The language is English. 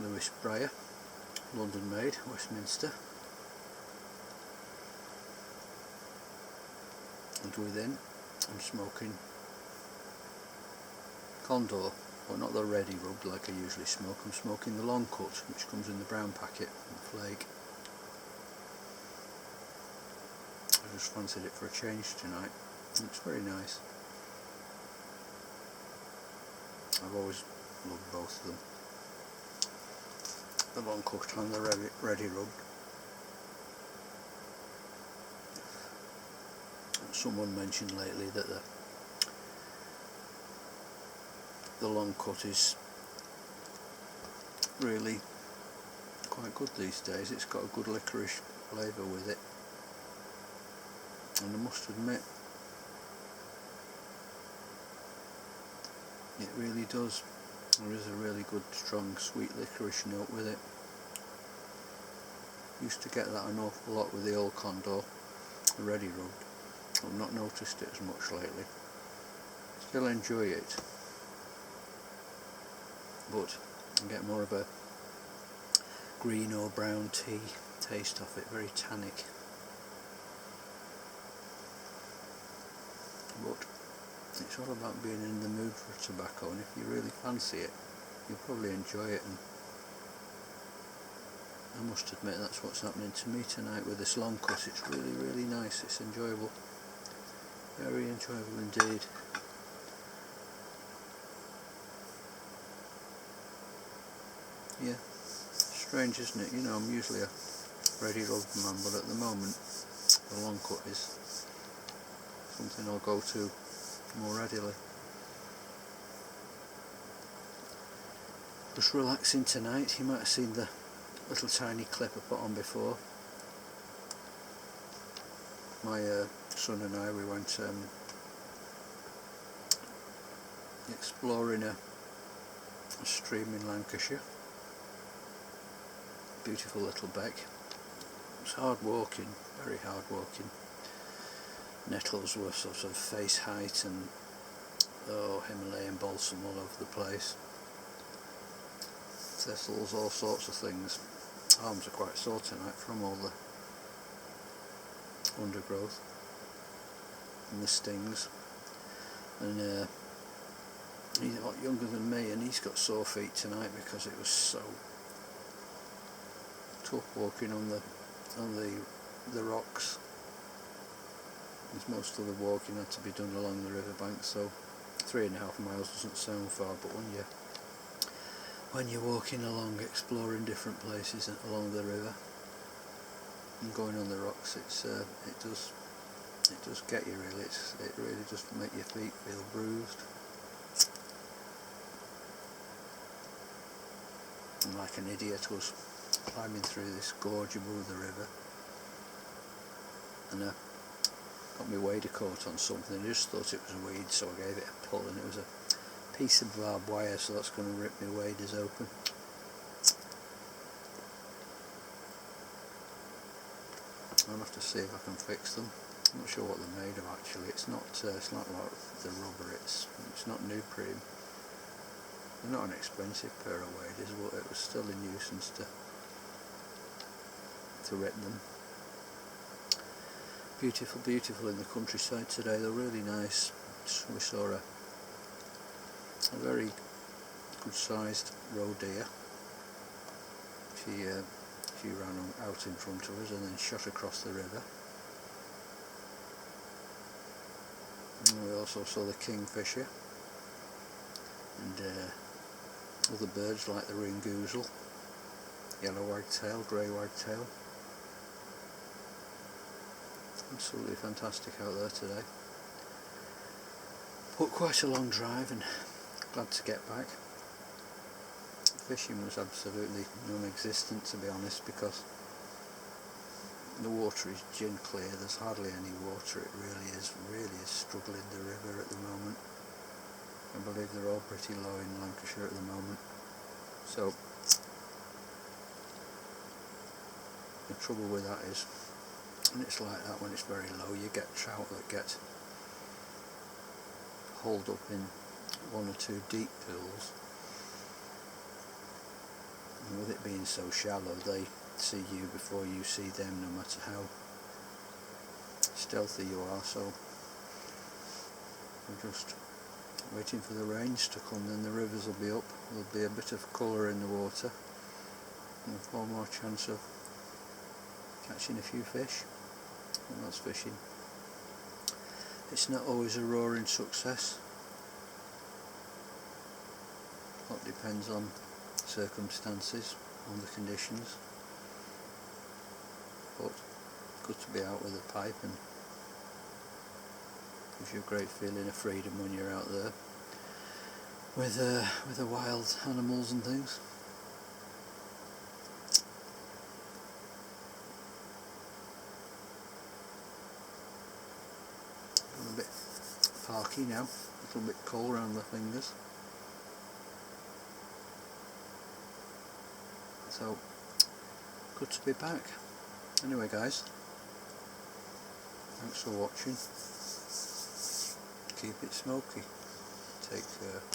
Lewis briar, London made, Westminster. And within I'm smoking Condor, but not the ready rubbed like I usually smoke. I'm smoking the long cut, which comes in the brown packet and flake. I just fancied it for a change tonight, and it's very nice. I've always loved both of them, the long cut and the ready rubbed. Someone mentioned lately that the long cut is really quite good these days. It's got a good licorice flavour with it, and I must admit it really does. There is a really good strong sweet licorice note with it. Used to get that an awful lot with the old Condor, the ready rubbed. I've not noticed it as much lately. Still enjoy it, but I get more of a green or brown tea taste of it, very tannic. But it's all about being in the mood for tobacco, and if you really fancy it, you'll probably enjoy it. And I must admit that's what's happening to me tonight with this long cut. It's really nice, it's enjoyable. Very enjoyable indeed. Yeah, strange isn't it? You know, I'm usually a ready rubbed man, but at the moment the long cut is something I'll go to more readily. Just relaxing tonight. You might have seen the little tiny clip I put on before. My son and I, we went exploring a stream in Lancashire. Beautiful little beck. It's hard walking, very hard walking. Nettles were sort of face height, and Himalayan balsam all over the place. Thistles, all sorts of things. Arms are quite sore tonight from all the undergrowth and the stings. And he's a lot younger than me, and he's got sore feet tonight because it was so tough walking on the rocks. As most of the walking had to be done along the riverbank, so 3.5 miles doesn't sound far, but when you're walking along, exploring different places along the river and going on the rocks, it does get you really. It really does make your feet feel bruised. And like an idiot, I was climbing through this gorge above the river, and I got my wader caught on something. I just thought it was a weed, so I gave it a pull, and it was a piece of barbed wire, so that's going to rip my waders open. I'll have to see if I can fix them. I'm not sure what they're made of actually. It's not like the rubber. It's not neoprene. They're not an expensive pair of waders, but it was still a nuisance to rip them. Beautiful in the countryside today. They're really nice. We saw a very good sized roe deer. She ran out in front of us and then shot across the river. And we also saw the kingfisher and other birds like the ringoozle, yellow wagtail, grey wagtail. Absolutely fantastic out there today. But quite a long drive, and glad to get back. Fishing was absolutely non-existent, to be honest, because the water is gin clear. There's hardly any water. It really is struggling, the river at the moment. I believe they're all pretty low in Lancashire at the moment. So the trouble with that is, and it's like that when it's very low, you get trout that get holed up in 1 or 2 deep pools, And with it being so shallow, they see you before you see them, no matter how stealthy you are. So we're just waiting for the rains to come, then the rivers will be up, there'll be a bit of colour in the water, and far more chance of catching a few fish, and that's fishing. It's not always a roaring success. A lot depends on circumstances, on the conditions, but good to be out with a pipe, and gives you a great feeling of freedom when you're out there with the wild animals and things. I'm a bit parky now, a little bit cold around the fingers. So, good to be back. Anyway guys, thanks for watching. Keep it smoky. Take care.